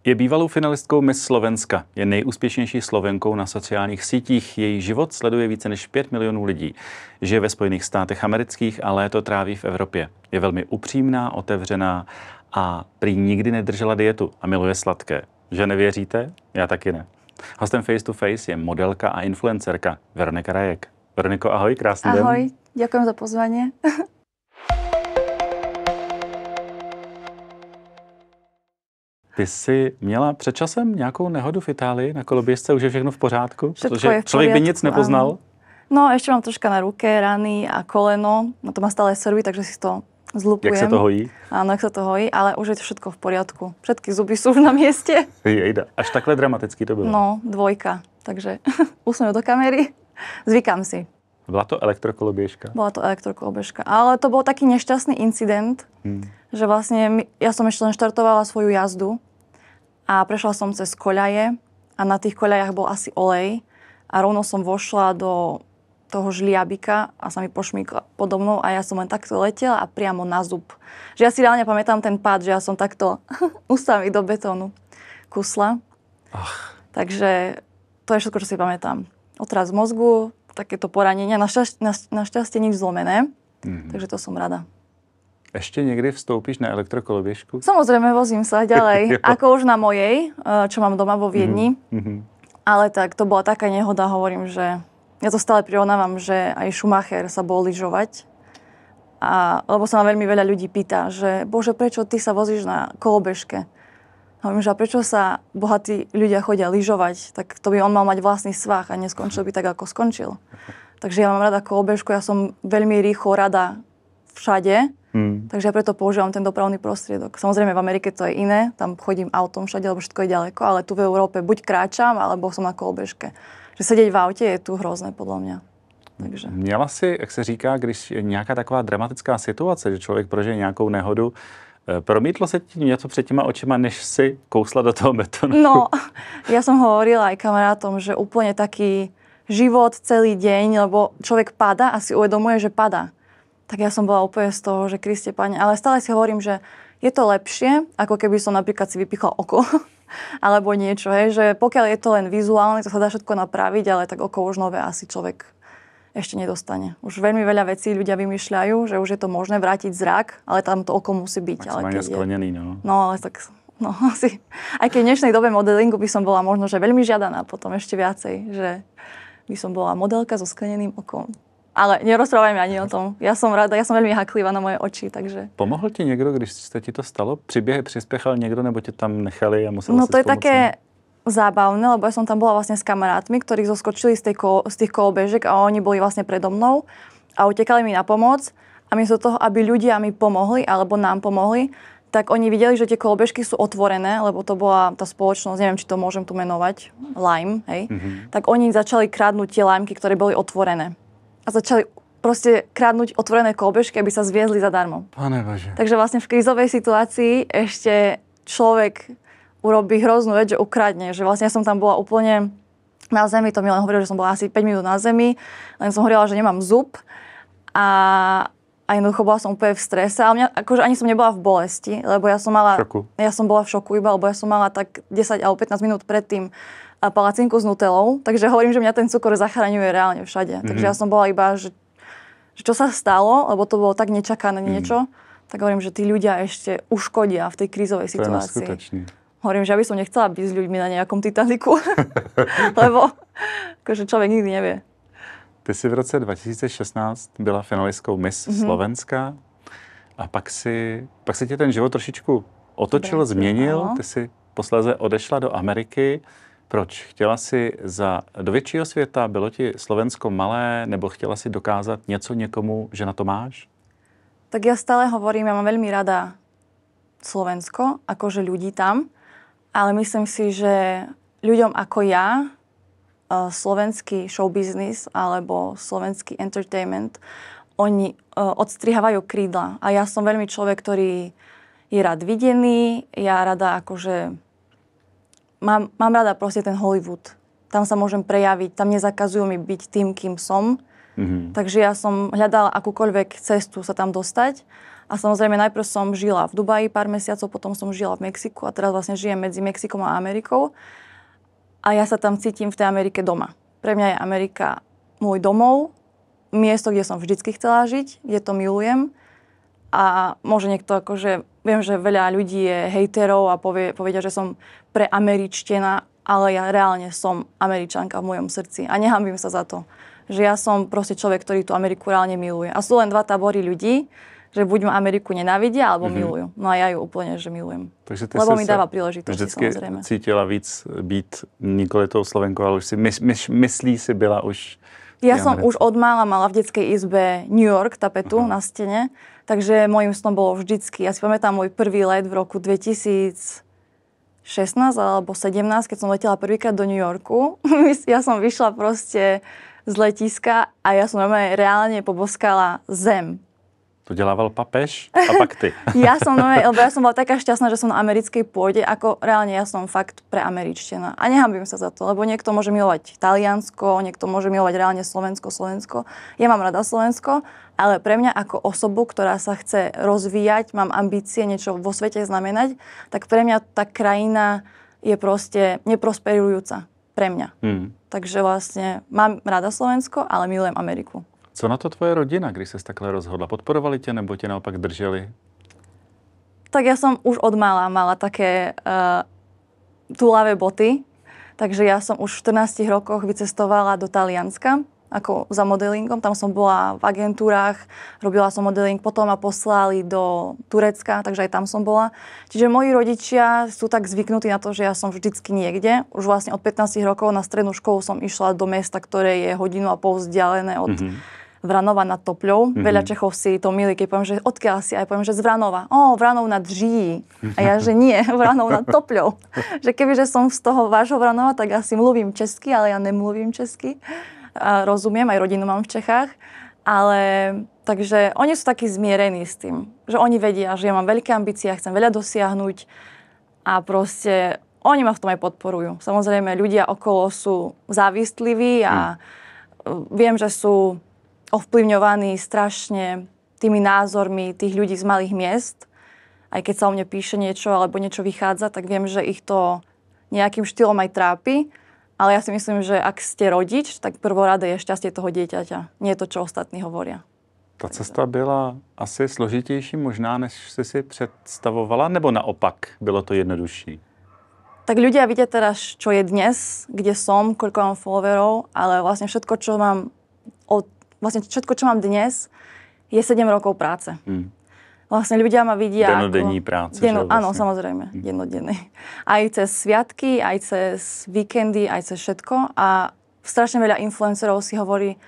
Je bývalou finalistkou Miss Slovenska. Je nejúspěšnější Slovenkou na sociálních sítích. Její život sleduje více než 5 milionů lidí. Žije ve Spojených státech amerických a léto tráví v Evropě. Je velmi upřímná, otevřená a prý nikdy nedržela dietu a miluje sladké. Že nevěříte? Já taky ne. Hostem Face to Face je modelka a influencerka Veronika Rajek. Veroniko, ahoj, krásný den. Ahoj, ďakujem za pozvanie. Ty jsi měla před časem nějakou nehodu v Itálii na koloběžce, už je všechno v pořádku? Všetko Protože je v člověk by poriadku, nic nepoznal. áno. No, ešte mám troška na ruke rany a koleno. No to má stále serví, takže si to zlupujem. Jak se to hojí? Áno, jak sa to hojí, ale už je to všetko v poriadku. Všetky zuby sú už na mieste. Jejda, až takhle dramatický to bylo. No, 2. Takže usmejú do kamery. Zvykám si. Byla to elektrokoloběžka? Bola to elektrokolobežka. Ale to bol taký nešťastný incident, že vlastne ja som ešte len štartovala svoju jazdu a prešla som cez koľaje a na tých koľajach bol asi olej a rovno som vošla do toho žliabika a sa mi pošmykla podo mnou a ja som len takto letela a priamo na zub. Že ja si reálne pamätám ten pád, že ja som takto ústami do betónu kusla. Takže to je všetko, čo si pamätám. Otraz mozgu, takéto poranenia. Našťastie nič zlomené, takže to som rada. Ještě někdy vstoupíš na elektrokoloběžku? Samozrejme, vozím sa ďalej. Ako už na mojej, čo mám doma vo Viedni. Ale tak to bola taká nehoda, hovorím, že ja to stále prirovnávam, že aj Schumacher sa bol lyžovať. Lebo sa ma veľmi veľa ľudí pýta, že bože, prečo ty sa vozíš na kolobežke? Hovorím, že a prečo sa bohatí ľudia chodia lyžovať? Tak to by on mal mať vlastný svah a neskončil by tak, ako skončil. Takže ja mám rada kolobežku, ja som veľmi rýchlo rada všade. Takže ja preto používam ten dopravný prostriedok. Samozrejme v Amerike to je iné, tam chodím autom všade, lebo všetko je ďaleko, ale tu v Európe buď kráčam, alebo som na kolobežke. Že sedieť v aute je tu hrozné, podľa mňa. Takže. Měla si, jak se říká, když je nějaká taková dramatická situace, že člověk prožije nějakou nehodu, promítlo se ti něco před těma očima, než si kousla do toho betonu? No, ja som hovorila aj kamarátom, že úplne taký život celý deň, lebo človek padá a si uvedomuje, že padá. Tak ja som bola úplne z toho, že Kriste Pane, ale stále si hovorím, že je to lepšie, ako keby som napríklad si vypichla oko, alebo niečo, hej, že pokiaľ je to len vizuálne, to sa dá všetko napraviť, ale tak oko už nové asi človek ešte nedostane. Už veľmi veľa vecí ľudia vymýšľajú, že už je to možné vrátiť zrak, ale tam to oko musí byť. Maximálne sklonený, no. No, ale tak, no asi, aj keď v dnešnej dobe modelingu by som bola možno, že veľmi žiadaná, potom ešte viacej, že by som bola modelka so skleneným okom. Ale nerozprávajme ani o tom. Ja som rada, ja som veľmi haklivá na moje oči, takže. Pomohl ti někdo, když se ti to stalo? Přispěchal někdo, nebo tě tam nechali a musel No si to je pomoct? také zábavné, lebo ja som tam bola vlastne s kamarátmi, ktorí zoskočili z tých kolobežek a oni boli vlastne predo mnou a utekali mi na pomoc. A miesto toho, aby ľudia mi pomohli, alebo nám pomohli, tak oni videli, že tie kolobežky sú otvorené, lebo to bola tá spoločnosť, neviem, či to môžem tu menovať, Lime, hej. Tak oni začali kradnúť tie Limky, ktoré boli otvorené. A začali proste kradnúť otvorené kolobežky, aby sa zviezli zadarmo. Pane Bože. Takže vlastne v krízovej situácii ešte človek urobí hroznú vec, že ukradne. Že vlastne ja som tam bola úplne na zemi, to mi len hovorilo, že som bola asi 5 minút na zemi, len som hovorila, že nemám zub a jednoducho bola som úplne v strese, ale mňa, akože ani som nebola v bolesti, lebo ja som mala... Ja som bola v šoku iba, lebo ja som mala tak 10 alebo 15 minút predtým palacinku s nutelou, takže hovorím, že mňa ten cukor zachraňuje reálne všade. Takže ja som bola iba, že čo sa stalo, lebo to bolo tak nečakané niečo, tak hovorím, že tí ľudia ešte uškodia v tej krízovej situácii. To je neskutočné. Hovorím, že ja by som nechcela byť s ľuďmi na nejakom Titaniku, lebo akože človek nikdy nevie. Ty jsi v roce 2016 byla finalistkou Miss Slovenska a pak si tě ten život trošičku otočil, změnil. Ty si posléze odešla do Ameriky. Proč? Chtěla si do většího světa? Bylo ti Slovensko malé? Nebo chtěla si dokázat něco někomu, že na to máš? Tak ja stále hovorím, ja mám veľmi rada Slovensko, akože ľudí tam, ale myslím si, že ľuďom ako ja, slovenský showbiznis alebo slovenský entertainment, oni odstrihávajú krídla. A ja som veľmi človek, ktorý je rád videný, ja rada akože mám rada proste ten Hollywood. Tam sa môžem prejaviť, tam nezakazujú mi byť tým, kým som. Takže ja som hľadala akúkoľvek cestu sa tam dostať. A samozrejme najprv som žila v Dubaji pár mesiacov, potom som žila v Mexiku a teraz vlastne žijem medzi Mexikom a Amerikou. A ja sa tam cítim v tej Amerike doma. Pre mňa je Amerika môj domov, miesto, kde som vždycky chcela žiť, kde to milujem. A môže niekto akože, viem, že veľa ľudí je hejterov a povedia, že som preameričtená, ale ja reálne som Američanka v mojom srdci a nehanbím sa za to. Že ja som proste človek, ktorý tú Ameriku reálne miluje. A sú len dva tábory ľudí, že buď ma Ameriku nenávidia, alebo milujú. No a ja ju úplne, že milujem. Lebo mi dáva príležitosti, samozrejme. Cítila víc být nikoli tou Slovenkou, ale už si myslí si byla už... Ja som už od mála mala v detskej izbe New York tapetu na stene, takže môjim snom bolo vždycky. Ja si pamätám môj prvý let v roku 2016 alebo 17, keď som letela prvýkrát do New Yorku. Ja som vyšla proste z letiska a ja som reálne poboskala zem. To delával papež a pak ty. Ja som bola taká šťastná, že som na americkej pôde, ako reálne ja som fakt preameričtená. A nehanbím sa za to, lebo niekto môže milovať Taliansko, niekto môže milovať reálne Slovensko. Ja mám rada Slovensko, ale pre mňa ako osobu, ktorá sa chce rozvíjať, mám ambície niečo vo svete znamenať, tak pre mňa tá krajina je proste neprosperujúca. Pre mňa. Takže vlastne mám rada Slovensko, ale milujem Ameriku. Co na to tvoje rodina, když ses takhle rozhodla? Podporovali tě nebo tě naopak drželi? Tak ja som už od mála mala také túlavé boty, takže ja som už v 14 rokoch vycestovala do Talianska ako za modelingom. Tam som bola v agentúrach, robila som modeling, potom ma poslali do Turecka, takže aj tam som bola. Čiže moji rodičia sú tak zvyknutí na to, že ja som vždycky niekde. Už vlastne od 15 rokov na strednú školu som išla do mesta, ktoré je 1,5 hodiny vzdialené od Vranova nad Topľou. Veľa Čechov si to milí, keď poviem, že odkiaľ si, aj poviem, že z Vranova. Vranov nad Ží. A ja, že nie, Vranov nad Topľou. Že kebyže som z toho vášho Vranova, tak asi mluvím česky, ale ja nemluvím česky. A rozumiem, aj rodinu mám v Čechách. Ale takže oni sú takí zmierení s tým, že oni vedia, že ja mám veľké ambície, ja chcem veľa dosiahnuť a proste oni ma v tom aj podporujú. Samozrejme, ľudia okolo sú závisliví a viem, že sú ovplyvňovaní strašne tými názormi tých ľudí z malých miest. Aj keď sa o mne píše niečo alebo niečo vychádza, tak viem, že ich to nejakým štýlom aj trápi. Ale ja si myslím, že ak ste rodič, tak prvoradé je šťastie toho dieťaťa. Nie to, čo ostatní hovoria. Ta cesta byla asi složitější možná, než jsi si představovala, nebo naopak bylo to jednodušší? Tak ľudia vidia teraz, čo je dnes, kde som, koľko mám followerov, ale vlastne všetko, čo mám dnes, je 7 rokov práce. Vlastne ľudia ma vidia Denodenní práce. Áno, samozrejme, dennodennej. Aj cez sviatky, aj cez víkendy, aj cez všetko. A strašne veľa influencerov si hovorí,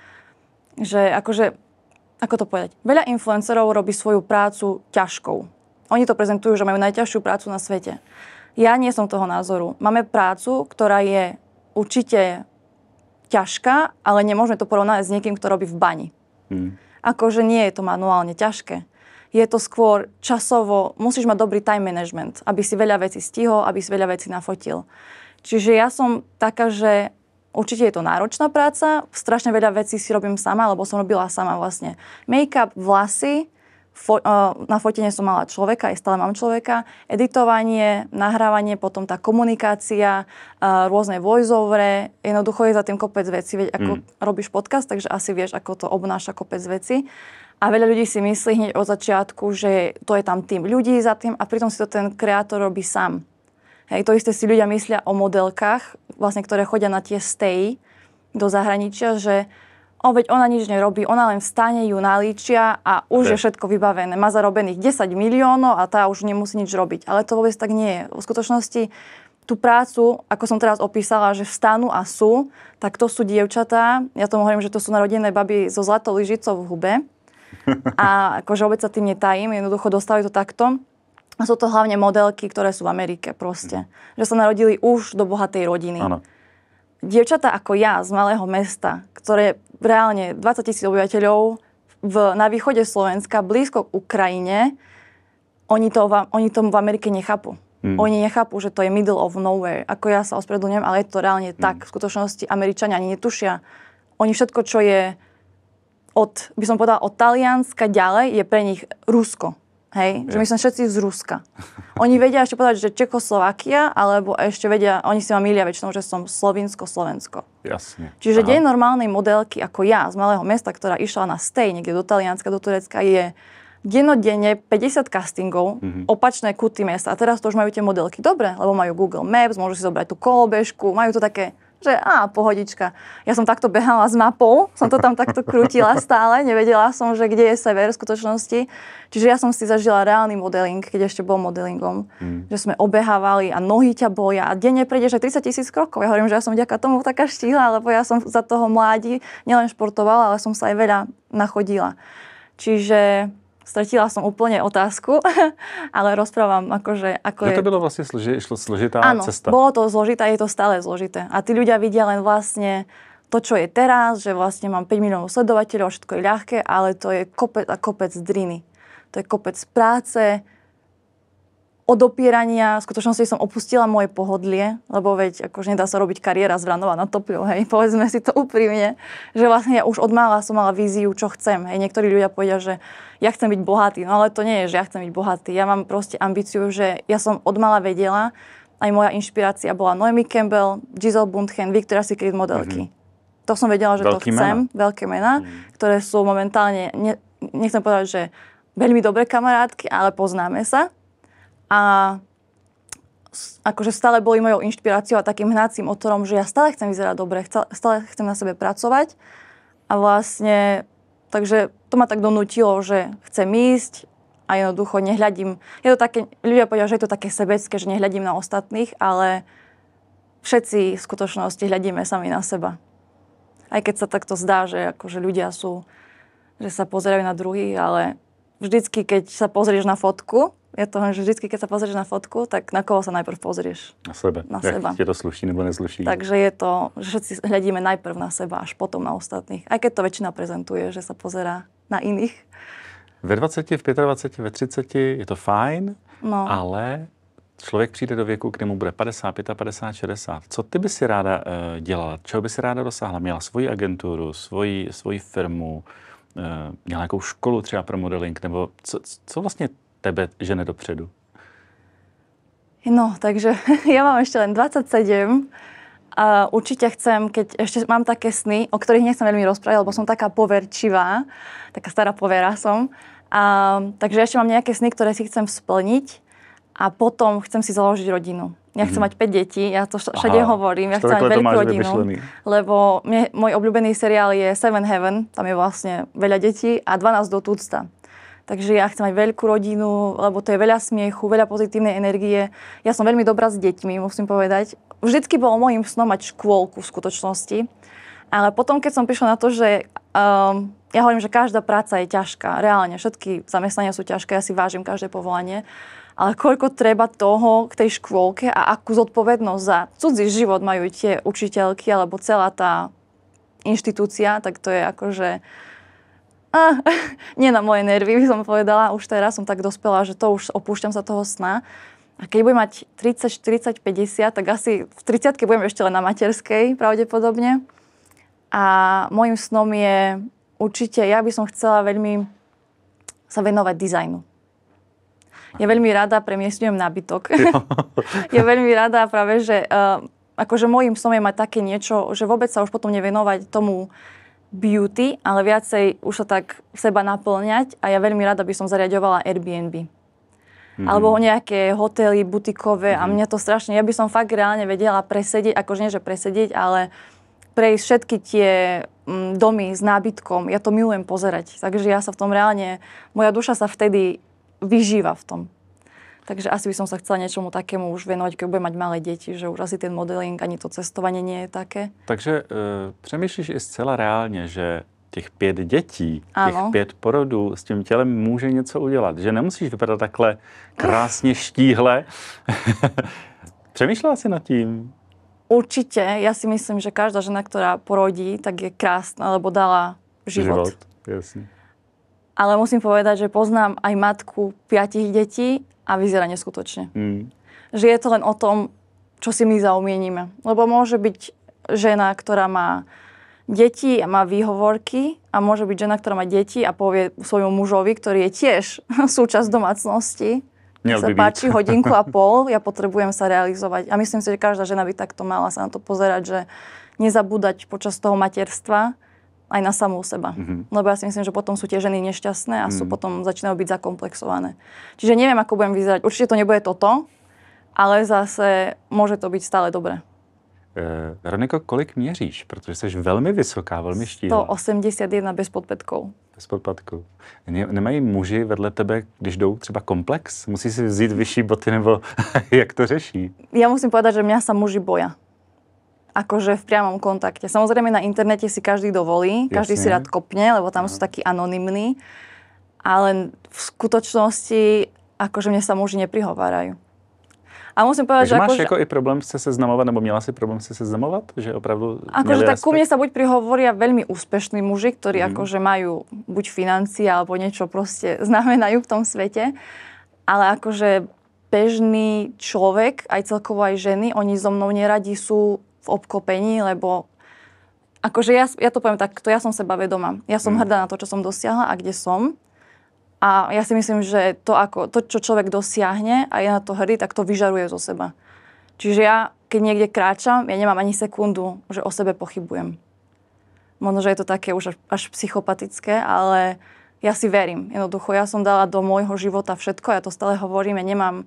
že akože, ako to povedať, veľa influencerov robí svoju prácu ťažkou. Oni to prezentujú, že majú najťažšiu prácu na svete. Ja nie som toho názoru. Máme prácu, ktorá je určite ťažká, ale nemôžeme to porovnať s niekým, kto robí v bani. Akože nie je to manuálne ťažké. Je to skôr časovo, musíš mať dobrý time management, aby si veľa vecí stihol, aby si veľa vecí nafotil. Čiže ja som taká, že určite je to náročná práca, strašne veľa vecí si robím sama, lebo som robila sama vlastne make-up, vlasy, na fotenie som mala človeka, aj stále mám človeka, editovanie, nahrávanie, potom tá komunikácia, rôzne voice-overe, jednoducho je za tým kopec vecí, veď ako robíš podcast, takže asi vieš, ako to obnáša kopec vecí. A veľa ľudí si myslí hneď od začiatku, že to je tam tým ľudí za tým a pritom si to ten kreator robí sám. Hej, to isté si ľudia myslia o modelkách, vlastne, ktoré chodia na tie stay do zahraničia, že veď ona nič nerobí, ona len vstane, ju nalíčia a už je všetko vybavené. Má zarobených 10 miliónov a tá už nemusí nič robiť. Ale to vôbec tak nie je. V skutočnosti tú prácu, ako som teraz opísala, že vstanú a sú, tak to sú dievčatá. Ja tomu hovorím, že to sú narodené baby so zlatou lyžicou v hube. A akože vôbec sa tým netajím, jednoducho dostávajú to takto. A sú to hlavne modelky, ktoré sú v Amerike proste. Že sa narodili už do bohatej rodiny. Áno. Dievčatá ako ja z malého mesta, ktoré reálne 20 000 obyvateľov na východe Slovenska, blízko k Ukrajine, oni to v Amerike nechápu. Oni nechápu, že to je middle of nowhere. Ako ja sa ospravedlňujem, ale je to reálne tak. V skutočnosti Američania ani netušia. Oni všetko, čo je by som povedala, od Talianska ďalej, je pre nich Rusko. Hej, že my sme všetci z Ruska. Oni vedia ešte povedať, že Čekoslovakia, alebo ešte vedia, oni si ma milia väčšinou, že som Slovinsko. Jasne. Čiže deň normálnej modelky ako ja z malého mesta, ktorá išla na stej niekde do Talianska, do Turecka, je dennodenne 50 castingov, opačné kuty mesta. A teraz to už majú tie modelky dobre, lebo majú Google Maps, môžu si zobrať tú kolobežku, majú to také, že pohodička. Ja som takto behala s mapou, som to tam takto krútila stále, nevedela som, že kde je sever v skutočnosti. Čiže ja som si zažila reálny modeling, keď ešte bol modelingom, že sme obehávali a nohy ťa boja a denne prejdeš aj 30 000 krokov. Ja hovorím, že ja som vďaka tomu taká štíhla, lebo ja som za toho mládi nielen športovala, ale som sa aj veľa nachodila. Čiže stratila som úplne otázku, ale rozprávam akože... To bylo vlastne složitá cesta. Áno, bolo to zložité, je to stále zložité. A tí ľudia vidia len vlastne to, čo je teraz, že vlastne mám 5 miliónov sledovateľov, všetko je ľahké, ale to je kopec a kopec driny. To je kopec práce, odopierania. V skutočnosti som opustila moje pohodlie, lebo veď akože nedá sa robiť kariéra z Vranova na Topľu, hej, povedzme si to úprimne, že vlastne ja už od mála som mala víziu, čo chcem. Hej, niektorí ľudia povedia, že ja chcem byť bohatý, no ale to nie je, že ja chcem byť bohatý. Ja mám proste ambíciu, že ja som od mála vedela, aj moja inšpirácia bola Naomi Campbell, Giselle Bündchen, Victoria's Secret modelky. To som vedela, že veľký to chcem, veľké mená, ktoré sú momentálne, nechcem povedať, že veľmi dobré kamarátky, ale poznáme sa. A akože stále boli mojou inšpiráciou a takým hnacím motorom, že ja stále chcem vyzerať dobre, stále chcem na sebe pracovať. A vlastne, takže to ma tak donútilo, že chcem ísť a jednoducho nehľadím. Je to také, ľudia povedia, že je to také sebecké, že nehľadím na ostatných, ale všetci v skutočnosti hľadíme sami na seba. Aj keď sa takto zdá, že akože ľudia sú, že sa pozerajú na druhých, ale vždycky, keď sa pozrieš na fotku, je to, že vždycky, keď sa pozrieš na fotku, tak na koho sa najprv pozrieš? Na sebe. Na seba. Jak ti to sluší nebo nesluší. Takže je to, že všetci hľadíme najprv na seba, až potom na ostatných. Aj keď to väčšina prezentuje, že sa pozerá na iných. Ve 20, v 25, ve 30 je to fajn, ale člověk přijde do věku, kdy mu bude 50, 55, 60. Co ty by si ráda dělala? Čeho by si ráda dosáhla? Měla svoji agenturu, svoji firmu, měla nějakou školu třeba pro modeling, nebo co vlastně tebe žene dopředu? No, takže ja mám ešte len 27 a určite chcem, keď ešte mám také sny, o ktorých nechcem veľmi rozprávať, lebo som taká poverčivá, taká stará povera som. Takže ešte mám nejaké sny, ktoré si chcem splniť a potom chcem si založiť rodinu. Ja chcem mať 5 detí, ja to všade hovorím, ja chcem mať veľkú rodinu, lebo môj obľúbený seriál je Seven Heaven, tam je vlastne veľa detí a 12 do tucta. Takže ja chcem mať veľkú rodinu, lebo to je veľa smiechu, veľa pozitívnej energie. Ja som veľmi dobrá s deťmi, musím povedať. Vždycky bolo môjim snom mať škôlku v skutočnosti. Ale potom, keď som prišla na to, že ja hovorím, že každá práca je ťažká. Reálne, všetky zamestnania sú ťažké, ja si vážim každé povolanie. Ale koľko treba toho k tej škôlke a akú zodpovednosť za cudzí život majú tie učiteľky alebo celá tá inštitúcia, tak to je akože... nie na moje nervy, by som povedala. Už teraz som tak dospela, že to už opúšťam sa toho sna. A keď budem mať 30, 40, 50, tak asi v 30-ke budem ešte len na materskej, pravdepodobne. A môjim snom je určite, ja by som chcela veľmi sa venovať dizajnu. Ja veľmi rada premiestňujem nábytok. Ja veľmi rada práve, že akože môjim snom je mať také niečo, že vôbec sa už potom nevenovať tomu beauty, ale viacej už sa tak seba naplňať a ja veľmi rada by som zariaďovala Airbnb. Alebo nejaké hotely, butikové a mňa to strašne, ja by som fakt reálne vedela presedieť, akože nie, že presedieť, ale prejsť všetky tie domy s nábytkom. Ja to milujem pozerať, takže ja sa v tom reálne, moja duša sa vtedy vyžíva v tom. Takže asi by som sa chcela niečomu takému už venovať, keď budem mať malé deti, že už asi ten modeling, ani to cestovanie nie je také. Takže přemýšlíš i zcela reálně, že těch 5 dětí, těch 5 porodů s tím tělem může něco udělat. Že nemusíš vypadat takhle krásně štíhle. Přemýšlela si nad tím? Určite. Ja si myslím, že každá žena, ktorá porodí, tak je krásna, lebo dala život. Jasne. Ale musím povedať, že poznám aj matku 5 detí a vyzerá neskutočne. Že je to len o tom, čo si my zaumienime. Lebo môže byť žena, ktorá má deti a má výhovorky a môže byť žena, ktorá má deti a povie svojmu mužovi, ktorý je tiež súčasť domácnosti, sa páči hodinku a pol, ja potrebujem sa realizovať. A myslím si, že každá žena by takto mala sa na to pozerať, že nezabúdať počas toho materstva aj na samú seba. Lebo ja si myslím, že potom sú tie ženy nešťastné a sú potom začínajú byť zakomplexované. Čiže neviem, ako budem vyzerať. Určite to nebude toto, ale zase môže to byť stále dobré. Veroniko, kolik měříš? Protože jsi velmi vysoká, velmi štíhlá. 181 bez podpätkov. Bez podpatku. Nemají muži vedle tebe, když jdou třeba komplex? Musí si vzít vyšší boty, nebo jak to řeší? Ja musím povedať, že mňa sa muži boja. Akože v priamom kontakte. Samozrejme na internete si každý dovolí, každý si rád kopne, lebo tam sú takí anonymní. Ale v skutočnosti akože mne sa muži neprihovárajú. A musím povedať, že máš jako i problém se seznamovat, nebo měla si problém se seznamovat? Že opravdu akože tak ku mne sa buď prihovoria veľmi úspešní muži, ktorí akože majú buď financie, alebo niečo proste znamenajú v tom svete. Ale akože bežný človek, aj celkovo aj ženy, oni so mnou neradi sú v obklopení, lebo akože ja to poviem takto, ja som sebavedomá. Ja som hrdá na to, čo som dosiahla a kde som. A ja si myslím, že to, čo človek dosiahne a je na to hrdý, tak to vyžaruje zo seba. Čiže ja, keď niekde kráčam, ja nemám ani sekundu, že o sebe pochybujem. Možno, že je to také už až psychopatické, ale ja si verím. Jednoducho, ja som dala do môjho života všetko, ja to stále hovorím, ja nemám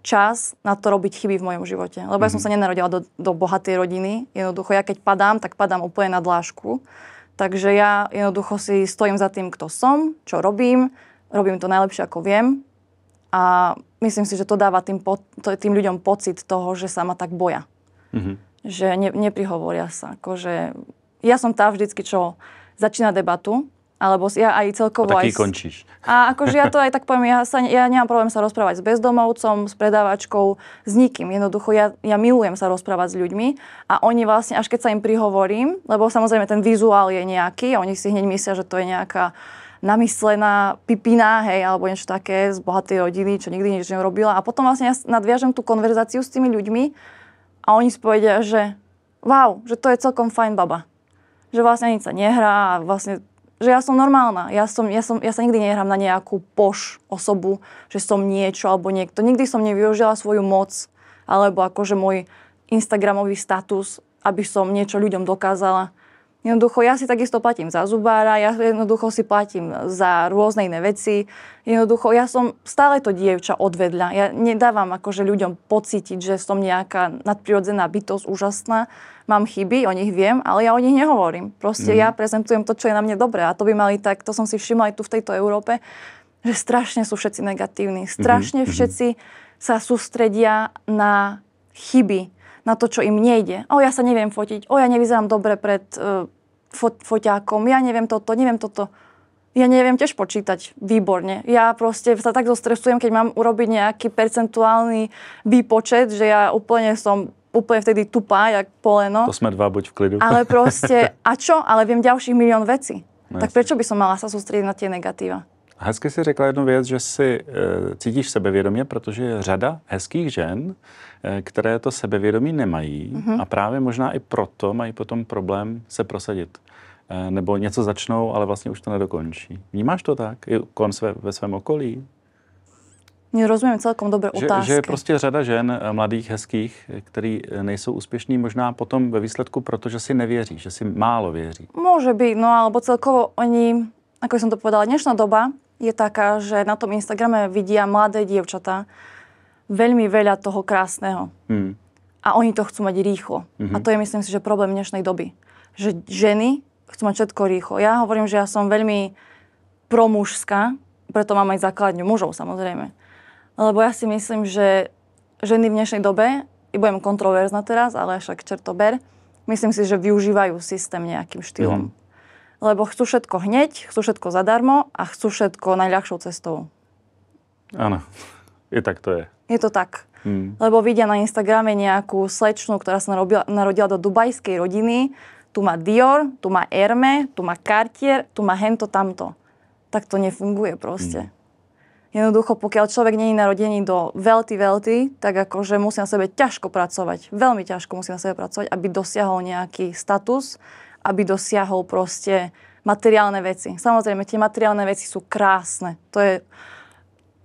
čas na to robiť chyby v mojom živote. Lebo ja som sa nenarodila do bohatej rodiny. Jednoducho, ja keď padám, tak padám úplne na dlášku. Takže ja jednoducho si stojím za tým, kto som, čo robím. Robím to najlepšie, ako viem. A myslím si, že to dáva tým ľuďom pocit toho, že sa ma tak boja. Že neprihovoria sa. Akože, ja som tá vždycky, čo začína debatu, alebo ja aj celkovo... A taký končíš. A akože ja to aj tak poviem, ja nemám problém sa rozprávať s bezdomovcom, s predávačkou, s nikým. Jednoducho, ja milujem sa rozprávať s ľuďmi a oni vlastne, až keď sa im prihovorím, lebo samozrejme ten vizuál je nejaký, oni si hneď myslia, že to je nejaká namyslená pipina, hej, alebo niečo také z bohatej rodiny, čo nikdy nič nerobila. A potom vlastne ja nadviažem tú konverzáciu s tými ľuďmi a oni si povedia, že wow, že to je celkom fajn baba. Že vlastne nič sa nehrá a vlastne, že ja som normálna. Ja sa nikdy nehrám na nejakú osobu, že som niečo alebo niekto. Nikdy som nevyužila svoju moc alebo akože môj instagramový status, aby som niečo ľuďom dokázala. Jednoducho, ja si takisto platím za zubára, ja jednoducho si platím za rôzne iné veci. Jednoducho, ja som stále to dievča odvedľa. Ja nedávam akože ľuďom pocítiť, že som nejaká nadprirodzená bytosť úžasná. Mám chyby, o nich viem, ale ja o nich nehovorím. Proste ja prezentujem to, čo je na mne dobré. A to by mali tak, to som si všimla aj tu v tejto Európe, že strašne sú všetci negatívni. Strašne všetci sa sústredia na chyby, na to, čo im nejde. Ja sa neviem fotiť, ja nevyzerám dobre pred foťákom, ja neviem toto. Ja neviem tiež počítať výborne. Ja proste sa tak zostresujem, keď mám urobiť nejaký percentuálny výpočet, že ja som úplne vtedy tupá, jak poleno. To sme dva, buď v klidu. Ale proste, a čo? Ale viem ďalších milión vecí. No, tak prečo by som mala sa sústrediť na tie negatíva? Hezky si řekla jednu věc, že si cítíš sebevědomě, protože je řada hezkých žen, které to sebevědomí nemají a právě možná i proto mají potom problém se prosadit. Nebo něco začnou, ale vlastně už to nedokončí. Vnímáš to tak? I ve svém okolí? Nerozumím celkom dobre otázky. Že je prostě řada žen mladých, hezkých, který nejsou úspěšní možná potom ve výsledku, protože si nevěří, že si málo věří. Môže byť, no alebo celkovo oni, ako som to povedala, dnešná doba je taká, že na tom Instagrame vidia mladé dievčatá veľmi veľa toho krásneho. A oni to chcú mať rýchlo. A to je, myslím si, že problém dnešnej doby. Že ženy chcú mať všetko rýchlo. Ja hovorím, že ja som veľmi promužská, preto mám aj základňu mužov, samozrejme. Lebo ja si myslím, že ženy v dnešnej dobe, i budem kontroverzná teraz, ale však čertober, myslím si, že využívajú systém nejakým štýlom. Lebo chcú všetko hneď, chcú všetko zadarmo a chcú všetko najľahšou cestou. Áno, tak to je. Je to tak. Lebo vidia na Instagrame nejakú slečnu, ktorá sa narodila do dubajskej rodiny. Tu má Dior, tu má Hermé, tu má Cartier, tu má hento, tamto. Tak to nefunguje proste. Jednoducho, pokiaľ človek nie je narodený do veľty, tak akože musí na sebe ťažko pracovať. Veľmi ťažko musí na sebe pracovať, aby dosiahol nejaký status aby dosiahol proste materiálne veci. Samozrejme, tie materiálne veci sú krásne. To je...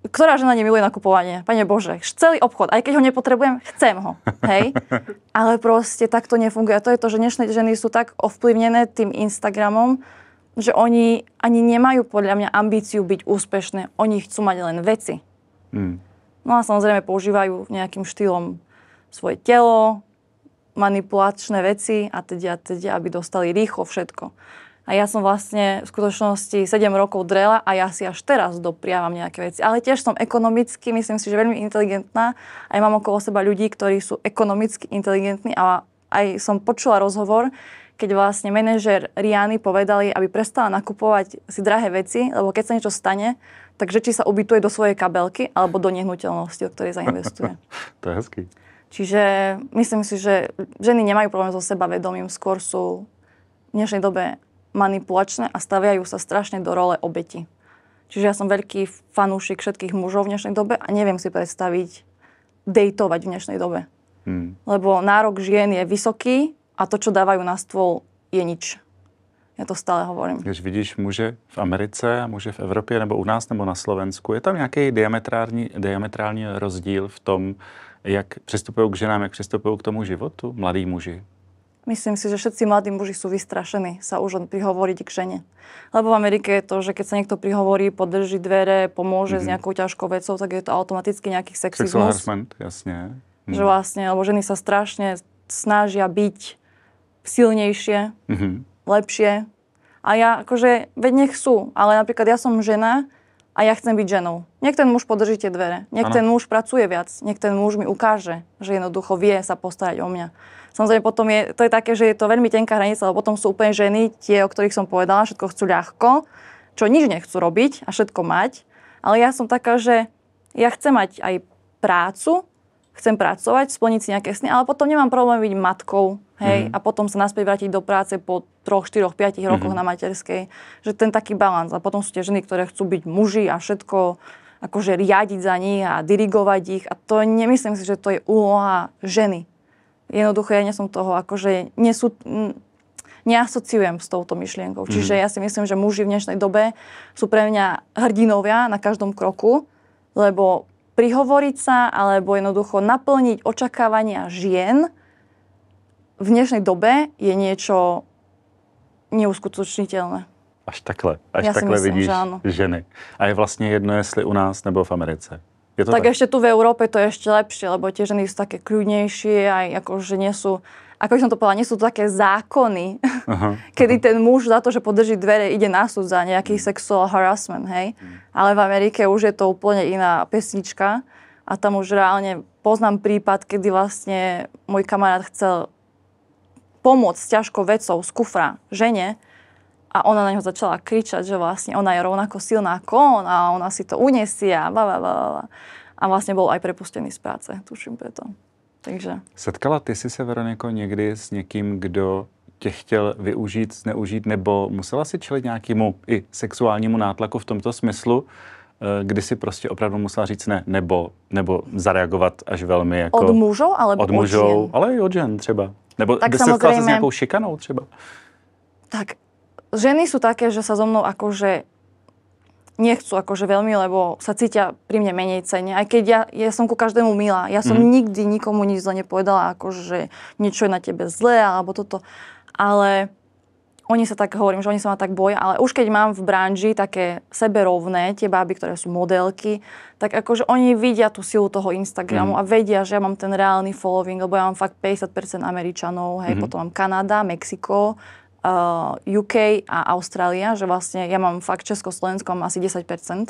Ktorá žena nemiluje nakupovanie? Pane Bože, celý obchod, aj keď ho nepotrebujem, chcem ho. Hej? Ale proste tak to nefunguje. A to je to, že dnešné ženy sú tak ovplyvnené tým Instagramom, že oni ani nemajú podľa mňa ambíciu byť úspešné. Oni chcú mať len veci. No a samozrejme používajú nejakým štýlom svoje telo, manipulačné veci a teda, aby dostali rýchlo všetko. A ja som vlastne v skutočnosti 7 rokov drela a ja si až teraz dopriavam nejaké veci. Ale tiež som ekonomicky, myslím si, že veľmi inteligentná. Aj mám okolo seba ľudí, ktorí sú ekonomicky inteligentní a aj som počula rozhovor, keď vlastne manažér Rihanny povedali, aby prestala nakupovať si drahé veci, lebo keď sa niečo stane, takže či sa ubytuje do svojej kabelky alebo do nehnuteľnosti, do ktorej zainvestuje. To je hezký. Čiže myslím si, že ženy nemajú problém so sebavedomím, skôr sú v dnešnej dobe manipulačné a staviajú sa strašne do role obeti. Čiže ja som veľký fanúšik všetkých mužov v dnešnej dobe a neviem si predstaviť dejtovať v dnešnej dobe. Lebo nárok žien je vysoký a to, čo dávajú na stôl, je nič. Ja to stále hovorím. Když vidíš muže v Americe a muže v Evropě nebo u nás nebo na Slovensku, je tam nějaký diametrální rozdíl v tom, jak přistupují k ženám, jak přistupují k tomu životu mladí muži? Myslím si, že všetci mladí muži sú vystrašení sa už len prihovoriť k žene. Lebo v Amerike je to, že keď sa niekto prihovorí, podrží dvere, pomôže s nejakou ťažkou vecou, tak je to automaticky nejaký sexizmus. Sexual harassment, jasne. Že vlastne, lebo ženy sa strašne snažia byť silnejšie, lepšie. A ja akože, veď nech sú, ale napríklad ja som žena a ja chcem byť ženou. Nech ten muž podrží tie dvere. Nech ten muž pracuje viac. Nech ten muž mi ukáže, že jednoducho vie sa postarať o mňa. Samozrejme potom to je také, že je to veľmi tenká hranica, lebo potom sú úplne ženy, tie, o ktorých som povedala, všetko chcú ľahko, čo nič nechcú robiť a všetko mať. Ale ja som taká, že ja chcem mať aj prácu, chcem pracovať, splniť si nejaké sny, ale potom nemám problém byť matkou, hej, a potom sa naspäť vrátiť do práce po 3, 4, 5 rokoch na materskej. Že ten taký balans. A potom sú tie ženy, ktoré chcú byť muži a všetko akože riadiť za nich a dirigovať ich. A to nemyslím si, že to je úloha ženy. Jednoducho ja nie som toho, akože neasociujem s touto myšlienkou. Čiže ja si myslím, že muži v dnešnej dobe sú pre mňa hrdinovia na každom kroku, lebo prihovoriť sa alebo jednoducho naplniť očakávania žien v dnešnej dobe je niečo neuskutočniteľné. Až takhle vidíš ženy. A je vlastne jedno, jestli u nás nebo v Americe. Je to tak? Ešte tu v Európe to je ešte lepšie, lebo tie ženy sú také kľudnejšie, aj akože nie sú, ako by som to povedala, nie sú to také zákony, kedy ten muž za to, že podrží dvere, ide na súd za nejaký sexual harassment, hej. Ale v Amerike už je to úplne iná pesnička a tam už reálne poznám prípad, kedy vlastne môj kamarát chcel pomôcť s ťažkou vecou z kufra žene a ona na ňo začala kričať, že vlastne ona je rovnako silná ako on a ona si to uniesie a blablabla. A vlastne bol aj prepustený z práce, tuším preto. Takže. Setkala ty si se, Veroniko, někdy s někým, kdo tě chtěl využít, zneužít, nebo musela si čelit nějakému i sexuálnímu nátlaku v tomto smyslu, kdy si prostě opravdu musela říct ne, nebo zareagovat až velmi jako... Od mužov alebo od mužov, ale i od žen třeba. Nebo by se setkala se s nějakou šikanou třeba? Tak ženy sú také, že sa so mnou akože nechcú akože veľmi, lebo sa cítia pri mne menej cenne. Aj keď ja som ku každému milá. Ja som nikdy nikomu nič zle nepovedala, akože že niečo je na tebe zlé alebo toto. Ale oni sa tak, hovorím, že oni sa ma tak boja. Ale už keď mám v branži také seberovné, tie báby, ktoré sú modelky, tak akože oni vidia tú silu toho Instagramu a vedia, že ja mám ten reálny following, lebo ja mám fakt 50% Američanov, hej, potom mám Kanada, Mexiko, UK a Austrália, že vlastne ja mám fakt Československo, mám asi 10%.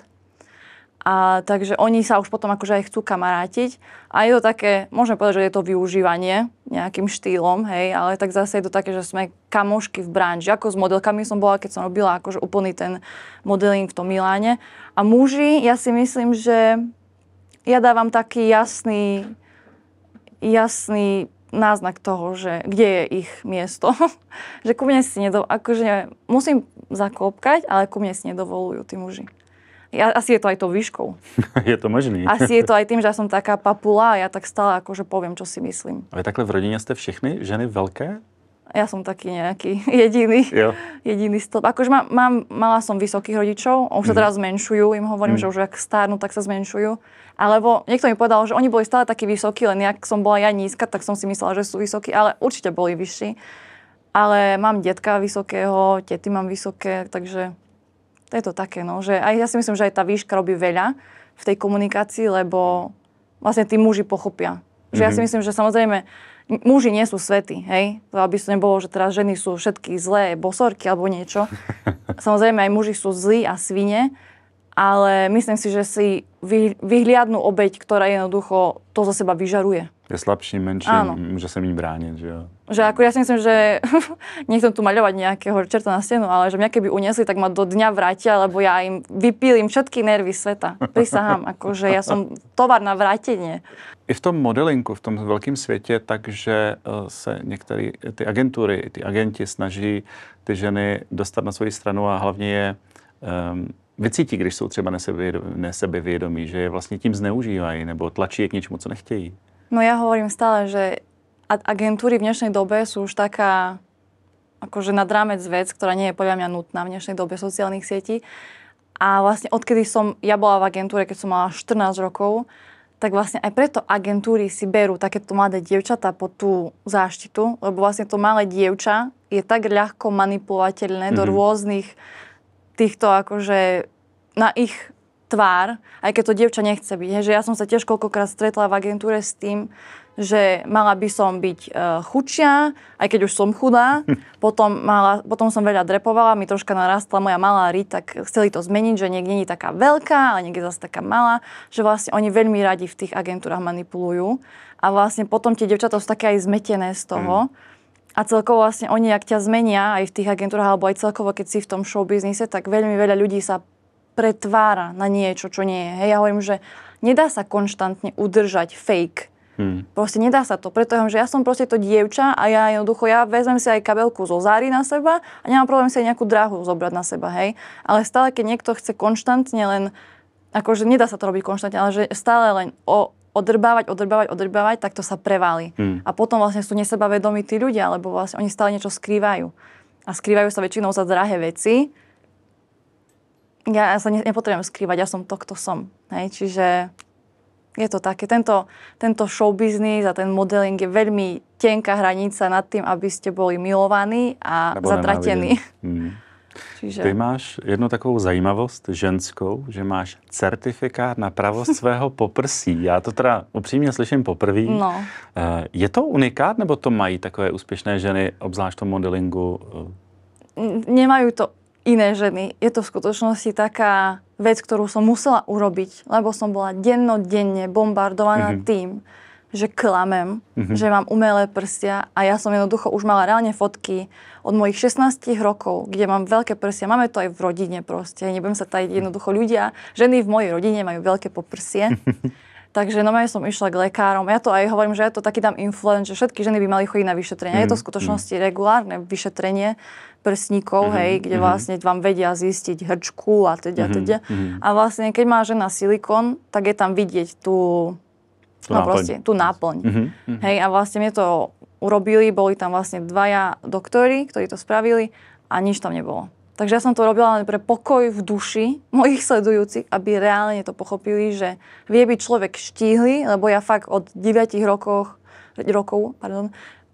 A takže oni sa už potom akože aj chcú kamarátiť. A je to také, môžeme povedať, že je to využívanie nejakým štýlom, hej, ale tak zase je to také, že sme kamošky v branži. Ako s modelkami som bola, keď som robila akože úplný ten modeling v tom Miláne. A muži, ja si myslím, že ja dávam taký jasný náznak toho, že kde je ich miesto. Že ku mne si akože musím zakopkať, ale ku mne si nedovolujú tí muži. Asi je to aj tou výškou. Je to možný. Asi je to aj tým, že ja som taká papula a ja tak stále akože poviem, čo si myslím. A vy takhle v rodině jste všechny ženy velké? Ja som taký nejaký jediný stĺp. Akože mala som vysokých rodičov, už sa teraz zmenšujú, im hovorím, že už ak stárnu, tak sa zmenšujú. Alebo niekto mi povedal, že oni boli stále takí vysokí, len jak som bola ja nízka, tak som si myslela, že sú vysokí, ale určite boli vyšší. Ale mám detka vysokého, tety mám vysoké, takže to je to také, no, že aj ja si myslím, že aj tá výška robí veľa v tej komunikácii, lebo vlastne tí muži pochopia. Že ja si myslím, že samozrejme muži nie sú svätí, hej? To aby to nebolo, že teraz ženy sú všetky zlé, bosorky alebo niečo. Samozrejme aj muži sú zlí a svine, ale myslím si, že si vyhliadnú obeť, ktorá jednoducho to zo seba vyžaruje. Je slabší, menší, môže sa mi brániť, že jo? Že ako ja si myslím, že nechcem tu maľovať nejakého čerta na stenu, ale že mňa keby uniesli, tak ma do dňa vrátia, lebo ja im vypílim všetky nervy sveta. Prisahám, akože ja som tovar na vrátenie. I v tom modelingu, v tom velkém světě, takže se některé ty agentury, ty agenti snaží ty ženy dostat na svoji stranu a hlavně je vycítí, když jsou třeba nesebevědomí, že je vlastně tím zneužívají nebo tlačí je k něčemu, co nechtějí. No ja hovorím stále, že agentúry v dnešnej dobe sú už taká akože nad rámec vec, ktorá nie je podľa mňa nutná v dnešnej dobe sociálnych sietí. A vlastne odkedy ja bola v agentúre, keď som mala 14 rokov, tak vlastne aj preto agentúry si berú takéto mladé dievčatá pod tú záštitu, lebo vlastne to malé dievča je tak ľahko manipulovateľné do rôznych týchto akože na ich tvár, aj keď to dievča nechce byť. Že ja som sa tiež koľkokrát stretla v agentúre s tým, že mala by som byť chudšia, aj keď už som chudá. Potom som veľa drepovala, mi troška narastla moja malá riť, tak chceli to zmeniť, že niekde nie je taká veľká, ale niekde zase taká malá, že vlastne oni veľmi radi v tých agentúrach manipulujú. A vlastne potom tie dievčatá sú také aj zmetené z toho. A celkovo vlastne oni, ak ťa zmenia aj v tých agentúrach, alebo aj celkovo, keď si v tom showbiznise, tak veľmi veľa ľudí sa pretvára na niečo, čo nie je. Hej, ja hovorím, že nedá sa konštantne udržať fake. Proste nedá sa to. Preto že ja som proste to dievča a ja vezmem si aj kabelku zo Záry na seba a nemám problém si aj nejakú dráhu zobrať na seba, hej. Ale stále, keď niekto chce konštantne len, akože nedá sa to robiť konštantne, ale že stále len odrbávať, tak to sa prevalí. A potom vlastne sú nesebavedomí tí ľudia, lebo vlastne oni stále niečo skrývajú. A skrývajú sa väčšinou za drahé veci. Ja sa nepotrebujem skrývať, ja som to, kto som. Hej? Čiže je to také. Tento showbiznis a ten modeling je veľmi tenká hranica nad tým, aby ste boli milovaní a zatratení. Čiže... Ty máš jednu takovou zajímavost ženskou, že máš certifikát na pravost svého poprsí. Já to teda upřímně slyším poprvé. No. Je to unikát, nebo to mají takové úspěšné ženy, obzvlášť v tom modelingu? Nemajú to iné ženy. Je to v skutočnosti taká vec, ktorú som musela urobiť, lebo som bola dennodenne bombardovaná tým, že klamem, že mám umelé prsia a ja som jednoducho už mala reálne fotky od mojich 16 rokov, kde mám veľké prsia. Máme to aj v rodine proste. Nebudem sa tajiť, jednoducho ľudia, ženy v mojej rodine majú veľké poprsie. Takže normálne som išla k lekárom. Ja to aj hovorím, že ja to taký dám influence, že všetky ženy by mali chodiť na vyšetrenie. Je to v skutočnosti regulárne vyšetrenie prsníkov, hej, kde vlastne vám vedia zistiť hrčku a teda. A vlastne, keď má žena silikón, tak je tam vidieť tú náplň. Hej, a vlastne mne to urobili, boli tam vlastne dvaja doktori, ktorí to spravili a nič tam nebolo. Takže ja som to robila len pre pokoj v duši mojich sledujúcich, aby reálne to pochopili, že vie byť človek štíhly, lebo ja fakt od 9 rokov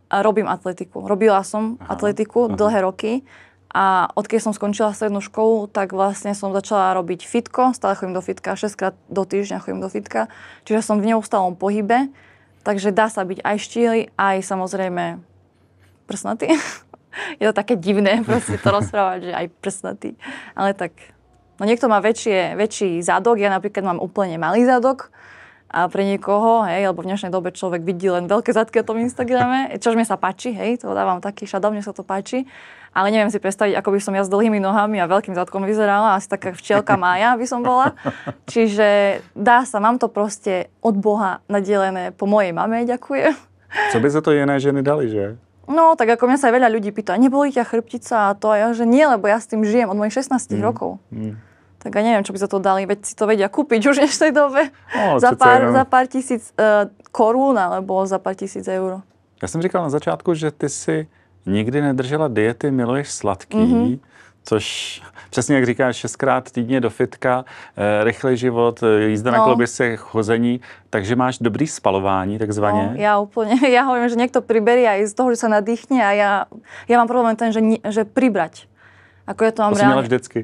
robím atletiku. Robila som atletiku dlhé roky a odkedy som skončila strednú školu, tak vlastne som začala robiť fitko. Stále chodím do fitka, 6-krát do týždňa chodím do fitka. Čiže som v neustálom pohybe, takže dá sa byť aj štíhly, aj samozrejme prsnatý. Je to také divné proste to rozprávať, že aj prsnatý. Ale tak, no niekto má väčší zadok, ja napríklad mám úplne malý zadok a pre niekoho, hej, lebo v dnešnej dobe človek vidí len veľké zadky na tom Instagrame, čož mi sa páči, hej, to dávam taký šadov, mne sa to páči, ale neviem si predstaviť, ako by som ja s dlhými nohami a veľkým zadkom vyzerala, asi taká včielka Mája by som bola. Čiže dá sa, mám to proste od Boha nadelené po mojej mame, ďakujem. Co by za to iné ženy dali, že? No, tak ako mňa sa veľa ľudí pýta, neboli ťa chrbtica a to, a ja, že nie, lebo ja s tým žijem od mojich 16 rokov. Tak ja neviem, čo by za to dali, veď si to vedia kúpiť už v dnešnej dobe za pár tisíc korún alebo za pár tisíc eur. Já jsem říkal na začátku, že ty jsi nikdy nedržela diety, miluješ sladký, což přesně jak říkáš, 6krát týdně do fitka, rychlý život, jízda na koloběžce, chození, takže máš dobrý spalování, takzvaně. No, ja úplne, ja hovorím, že niekto priberie aj z toho, že sa nadýchne a ja mám problém ten, že pribrať. Ako ja to mám reálne. To si mala vždycky.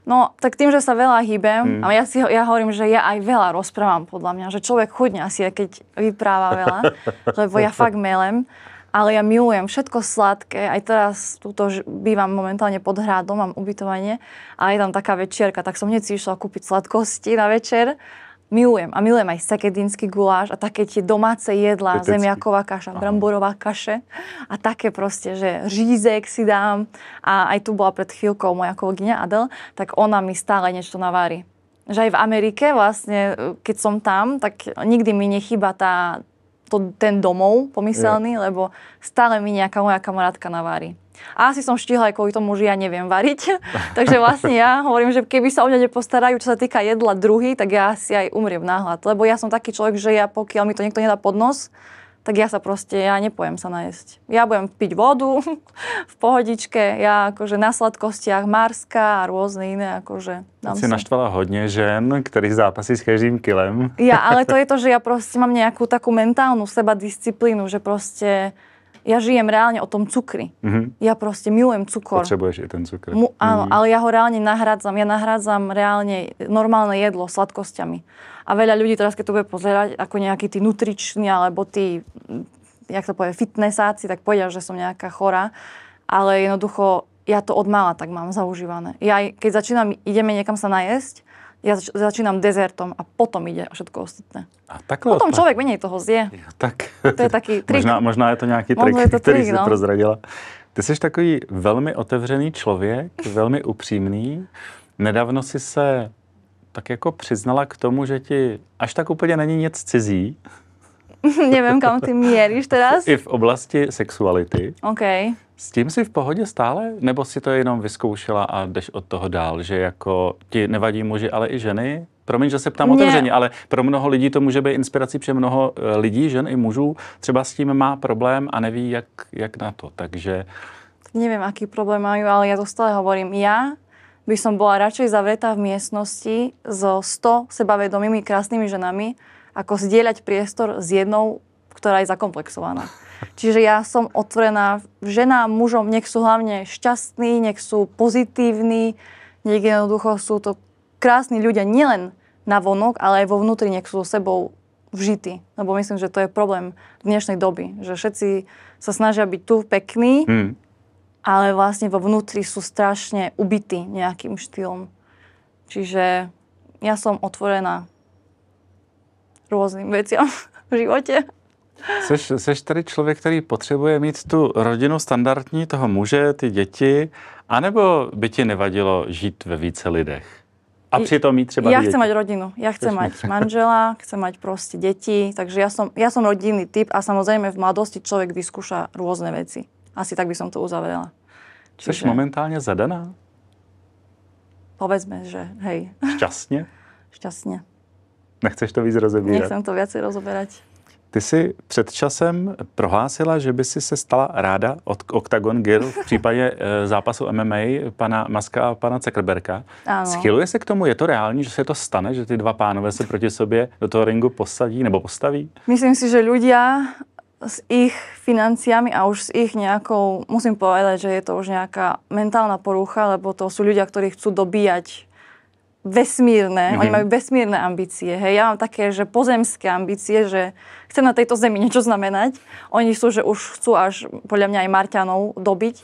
No, tak tým, že sa veľa hýbem, a ja hovorím, že ja aj veľa rozprávam podľa mňa, že človek chudne asi, keď vypráva veľa, lebo ja fakt melem. Ale ja milujem všetko sladké. Aj teraz túto bývam momentálne pod Hradom, mám ubytovanie a je tam taká večierka, tak som hneď si išla kúpiť sladkosti na večer. Milujem. A milujem aj sekedínsky guláš a také tie domáce jedlá, zemiaková kaša, bramborová kaše a také proste, že řízek si dám. A aj tu bola pred chvíľkou moja kolegyňa Adel, tak ona mi stále niečo navári. Že aj v Amerike vlastne, keď som tam, tak nikdy mi nechýba ten domov pomyselný, lebo stále mi nejaká moja kamarátka navári. A asi som štihla aj kvôli tomu, že ja neviem variť. Takže vlastne ja hovorím, že keby sa o mňa nepostarajú, čo sa týka jedla druhý, tak ja asi aj umriem náhlad. Lebo ja som taký človek, že ja pokiaľ mi to niekto nedá pod nos, tak ja nepojem sa najesť. Ja budem piť vodu v pohodičke, ja akože na sladkostiach Marska a rôzne iné akože. Si naštvala hodne žen, ktorí zápasí s každým kilem. Ja, ale to je to, že ja proste mám nejakú takú mentálnu sebadisciplínu, že proste ja žijem reálne o tom cukri. Ja proste milujem cukor. Potrebuješ i ten cukr. Áno, ale ja ho reálne nahrádzam. Ja nahrádzam reálne normálne jedlo sladkosťami. A veľa ľudí teraz, keď to bude pozerať, ako nejakí tí nutriční, alebo tí, jak to povie, fitnessáci, tak povedia, že som nejaká chorá. Ale jednoducho, ja to od mála tak mám zaužívané. Ja keď ideme niekam sa najesť, ja začínam dezertom a potom ide všetko ostatné. A takhle potom človek menej toho zje. Jo, tak. To je taký trik. Možná je to nějaký trik, který si prozradila. Ty jsi takový velmi otevřený člověk, velmi upřímný. Nedávno si se tak jako přiznala k tomu, že ti až tak úplně není nic cizí. Nevím, kam ty měříš teraz. I v oblasti sexuality. OK. S tím jsi v pohodě stále? Nebo si to jenom vyzkoušela a jdeš od toho dál? Že jako ti nevadí muži, ale i ženy? Promiň, že se ptám otevřeně, ale pro mnoho lidí to může být inspirací, protože mnoho lidí, žen i mužů, třeba s tím má problém a neví, jak na to. Takže... Neviem, aký problém majú, ale ja to stále hovorím. Ja by som bola radšej zavretá v miestnosti so 100 sebavedomými, krásnymi ženami, ako zdieľať priestor s jednou, ktorá je zakomplexovaná. Čiže ja som otvorená ženám, mužom, nech sú hlavne šťastní, nech sú pozitívni, nech jednoducho sú to krásni ľudia nielen na vonok, ale aj vo vnútri, nech sú so sebou vžití. Lebo myslím, že to je problém dnešnej doby, že všetci sa snažia byť tu pekní, ale vlastne vo vnútri sú strašne ubití nejakým štýlom. Čiže ja som otvorená rôznym veciam v živote. Seš tady člověk, který potřebuje mít tu rodinu standardní, toho muže, ty děti, anebo by ti nevadilo žít ve více lidech? A přitom mít třeba Ja chcem mať rodinu. Ja chcem mať manžela, chcem mať proste deti, takže ja som rodinný typ a samozrejme v mladosti človek vyskúša rôzne veci. Asi tak by som to uzavrela. Seš momentálne zadaná? Povedzme, že hej. Šťastne? Šťastne. Nechceš to víc rozebírat? Nechcem to viacej rozoberať. Ty jsi před časem prohlásila, že by si se stala ráda od Octagon Girl v případě zápasu MMA pana Muska a pana Zuckerberga. Áno. Schyluje se k tomu? Je to reálně, že se to stane, že ty dva pánové se proti sobě do toho ringu posadí nebo postaví? Myslím si, že ľudia s ich financiami a už s ich nejakou, musím povedať, že je to už nejaká mentálna porucha, lebo to sú ľudia, ktorí chcú dobíjať vesmírne, oni majú vesmírne ambície. Hej. Ja mám také, že pozemské ambície, že chcem na tejto zemi niečo znamenať. Oni sú, že už chcú až podľa mňa aj Marťanov dobiť.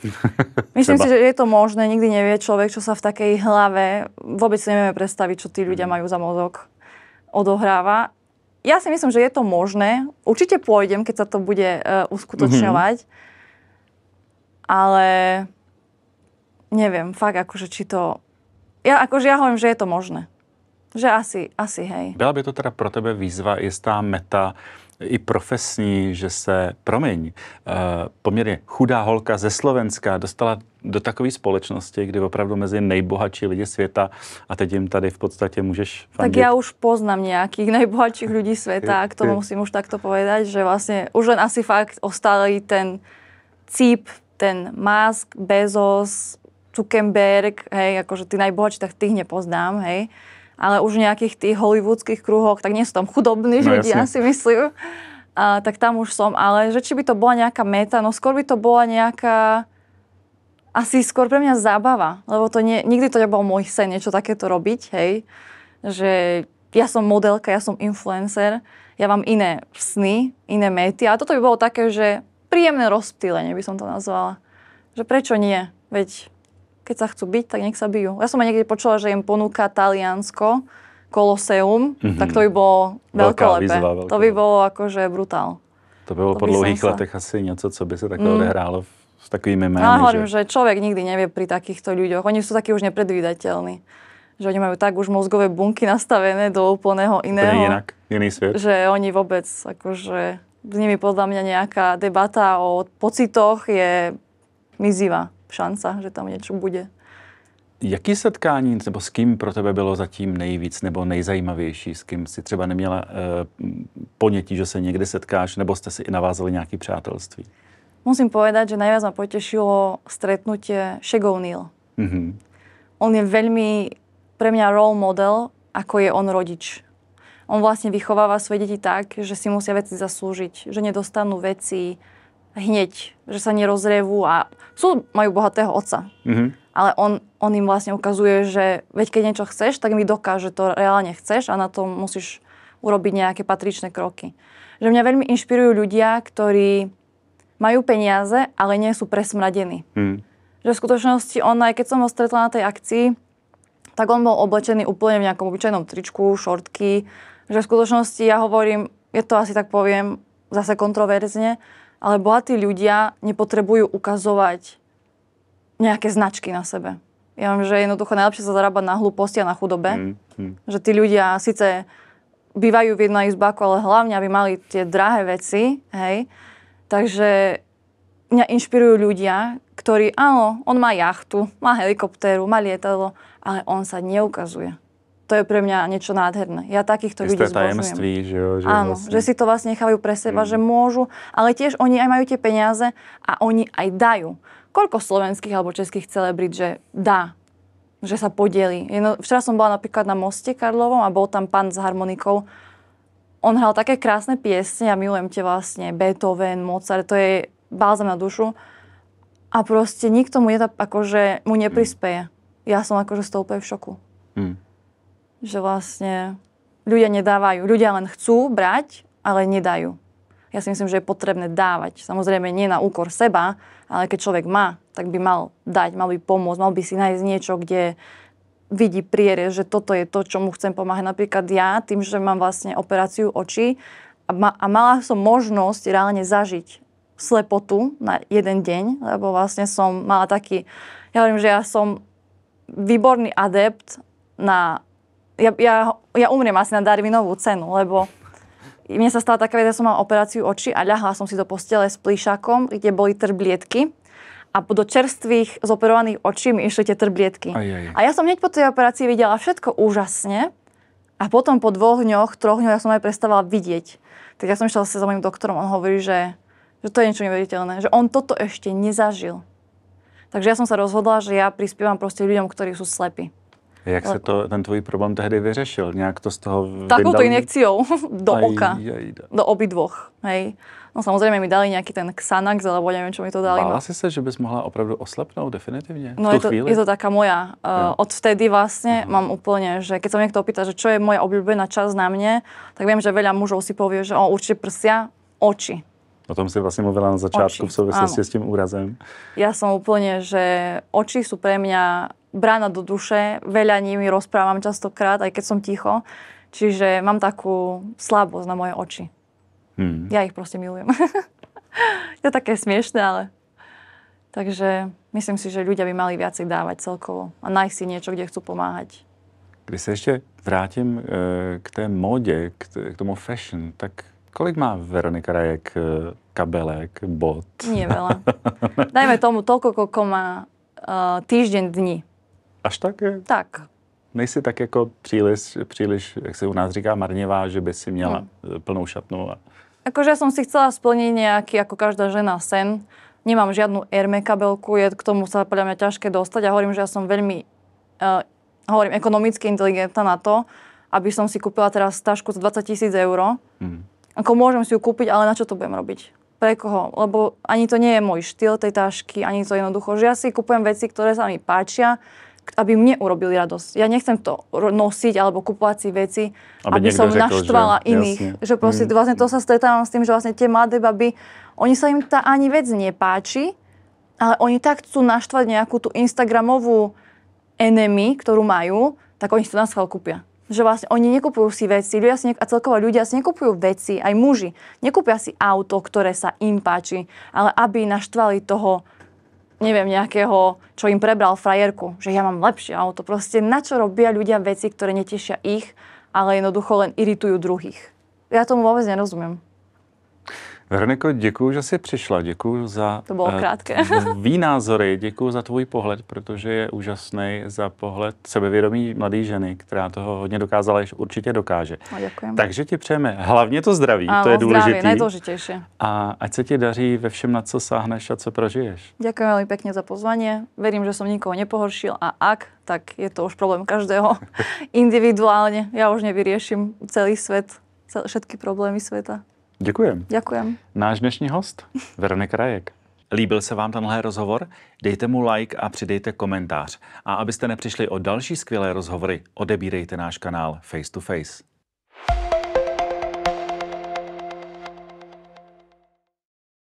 Myslím si, že je to možné, nikdy nevie človek, čo sa v takej hlave, vôbec si nevieme predstaviť, čo tí ľudia majú za mozog, odohráva. Ja si myslím, že je to možné. Určite pôjdem, keď sa to bude uskutočňovať. Ale neviem, fakt akože či to... Ja hovorím, že je to možné. Že asi hej. Byla by to teda pro tebe výzva, jistá meta i profesní, že se, poměrně chudá holka ze Slovenska dostala do takové společnosti, kdy opravdu mezi nejbohatší lidi světa a teď jim tady v podstatě můžeš fandit. Tak ja už poznám nejakých najbohatších ľudí sveta a k tomu musím už takto povedať, že vlastne už len asi fakt ostali ten cíp ten Musk, Bezos, Zuckerberg, hej, akože tí najbohatší, tak tých nepoznám, hej. Ale už v nejakých tých hollywoodských kruhoch, tak nie sú tam chudobní ľudia, si myslím. Tak tam už som, ale že či by to bola nejaká meta, no skôr by to bola nejaká, asi skôr pre mňa zábava, lebo to nikdy to nebol môj sen niečo takéto robiť, hej. Že ja som modelka, ja som influencer, ja mám iné sny, iné mety, a toto by bolo také, že príjemné rozptýlenie by som to nazvala. Že prečo nie? Veď keď sa chcú byť, tak nech sa bijú. Ja som aj niekde počula, že im ponúka Taliansko, Koloseum, tak to by bolo veľkolepé. To by bolo akože brutál. To by bolo po dlouhých letech asi něco, co by se takhle odehrálo s takovými jmény. Ja hovorím, že človek nikdy nevie pri takýchto ľuďoch. Oni sú takí už nepredvídateľní. Že oni majú tak už mozgové bunky nastavené do úplného iného. Úplne inak, iný svet. Že oni vôbec, akože s nimi podľa mňa nejaká debata o pocitoch je mizivá šanca, že tam niečo bude. Jaký setkání nebo s kým pro tebe bylo zatím nejvíc nebo nejzajímavější? S kým si třeba neměla ponětí, že se někdy setkáš, nebo jste si i navázali nějaké přátelství? Musím povedať, že najviac ma potešilo stretnutie Shaq O'Neal. On je veľmi pre mňa role model, ako je on rodič. On vlastne vychováva svoje deti tak, že si musia veci zaslúžiť, že nedostanú veci hneď, že sa nerozrevú a majú bohatého otca. Ale on im vlastne ukazuje, že veď keď niečo chceš, tak mi dokáže, že to reálne chceš a na to musíš urobiť nejaké patričné kroky. Že mňa veľmi inšpirujú ľudia, ktorí majú peniaze, ale nie sú presmradení. Že v skutočnosti on, aj keď som ho stretla na tej akcii, tak on bol oblečený úplne v nejakom obyčajnom tričku, šortky. Že v skutočnosti ja hovorím, ja to asi tak poviem zase kontroverzne, ale bohatí ľudia nepotrebujú ukazovať nejaké značky na sebe. Ja viem, že jednoducho najlepšie sa zarábať na hlúposti a na chudobe. Že tí ľudia síce bývajú v jednom izbáku, ale hlavne, aby mali tie drahé veci, hej. Takže mňa inšpirujú ľudia, ktorí, áno, on má jachtu, má helikoptéru, má lietadlo, ale on sa neukazuje. To je pre mňa niečo nádherné. Ja takýchto ľudí zbožňujem. Že jo, že áno, vlastne... že si to vlastne nechávajú pre seba, že môžu, ale tiež oni aj majú tie peniaze a oni aj dajú. Koľko slovenských alebo českých celebrít, že dá, že sa podeli. Včera som bola napríklad na moste Karlovom a bol tam pán s harmonikou. On hral také krásne piesne, ja milujem tie vlastne Beethoven, Mozart, to je bálzam na dušu. A proste nikto mu akože mu neprispeje. Ja som akože z toho úplne v šoku. Že vlastne ľudia nedávajú. Ľudia len chcú brať, ale nedajú. Ja si myslím, že je potrebné dávať. Samozrejme nie na úkor seba, ale keď človek má, tak by mal dať, mal by pomôcť, mal by si nájsť niečo, kde vidí prierez, že toto je to, čo mu chcem pomáhať. Napríklad ja, tým, že mám vlastne operáciu očí a mala som možnosť reálne zažiť slepotu na jeden deň, lebo vlastne som mala taký, ja hovorím, že ja som výborný adept na, ja umriem asi na Darwinovú cenu, lebo mne sa stala taká vec, že som mala operáciu očí a ľahla som si do postele s plíšakom, kde boli trblietky a do čerstvých zoperovaných očí mi išli tie trblietky. A ja som hneď po tej operácii videla všetko úžasne a potom po 2 dňoch, 3 dňoch ja som aj prestávala vidieť. Tak ja som išla sa za mojím doktorom, on hovorí, že to je niečo neuveriteľné, že on toto ešte nezažil. Takže ja som sa rozhodla, že ja prispievam proste ľuďom, ktorí sú slepí. Jak se ten tvůj problém tehdy vyřešil? Nějak to z toho takouto injekciou do oka. Do obidvoch. Hej. No samozrejme mi dali nejaký ten Xanax, alebo neviem, čo mi to dali. Bála si sa, že bys mohla opravdu oslepnout definitivne? No je to taká moja. Odvtedy vlastne mám úplne, že keď sa niekto opýta, že čo je moja obľúbená časť na mne, tak viem, že veľa mužov si povie, že určite prsia, oči. O tom si vlastne mluvila na začiatku v súvislosti s tým úrazem. Ja som úplne, že oči sú pre mňa brána do duše, veľa nimi rozprávam častokrát, aj keď som ticho. Čiže mám takú slabosť na moje oči. Ja ich proste milujem. Je to také smiešné, ale... Takže myslím si, že ľudia by mali viacej dávať celkovo a nájsť si niečo, kde chcú pomáhať. Když se ještě vrátím k té módě, k tomu fashion, tak kolik má Veronika Rajek kabelek, bot? Nie veľa. Dajme tomu toľko, koľko má týždeň dní. Až tak je? Tak. Nejsi tak jako příliš, jak se u nás říká, marněvá, že by si měla plnou šatnu? Akože ja som si chcela splniť nejaký, ako každá žena, sen. Nemám žiadnu Hermé kabelku, je k tomu sa podľa mňa ťažké dostať a hovorím, že ja som veľmi ekonomicky inteligentná na to, aby som si kúpila teraz tašku za 20 000 eur. Ako môžem si ju kúpiť, ale na čo to budem robiť? Pre koho? Lebo ani to nie je môj štýl tej tašky, ani to jednoducho, že ja si kúpujem veci, ktoré sa mi páčia, aby mne urobili radosť. Ja nechcem to nosiť alebo kupovať si veci, aby som naštvala iných. Jasne. Že proste vlastne to sa stretávam s tým, že vlastne tie mladé baby, oni sa im tá ani vec nepáči, ale oni tak chcú naštvať nejakú tú instagramovú enemy, ktorú majú, tak oni si to na schvál kúpia. Že vlastne oni nekupujú si veci, a celkovo ľudia si nekupujú veci, aj muži. Nekúpia si auto, ktoré sa im páči, ale aby naštvali toho, neviem, nejakého, čo im prebral frajerku, že ja mám lepšie auto. Proste na čo robia ľudia veci, ktoré netešia ich, ale jednoducho len iritujú druhých. Ja tomu vôbec nerozumiem. Veroniko, děkuju, že jsi přišla, děkuju za to bylo krátké. tvý názory, děkuju za tvůj pohled, protože je úžasný, za pohled sebevědomí mladé ženy, která toho hodně dokázala, ještě určitě dokáže. Děkujem. Takže ti přejeme hlavně to zdraví, to je důležitý. Zdraví, najdôležitejšie. A ať se ti daří ve všem, na co sáhneš a co prožiješ. Ďakujem veľmi pekne za pozvanie. Verím, že som nikoho nepohoršil a ak, tak je to už problém každého individuálne. Ja už nevyriešim celý svet, všetky problémy sveta. Děkujem. Ďakujem. Náš dnešní host, Veronika Rajek. Líbil se vám tenhle rozhovor? Dejte mu like a přidejte komentář. A abyste nepřišli o další skvělé rozhovory, odebírejte náš kanál Face to Face.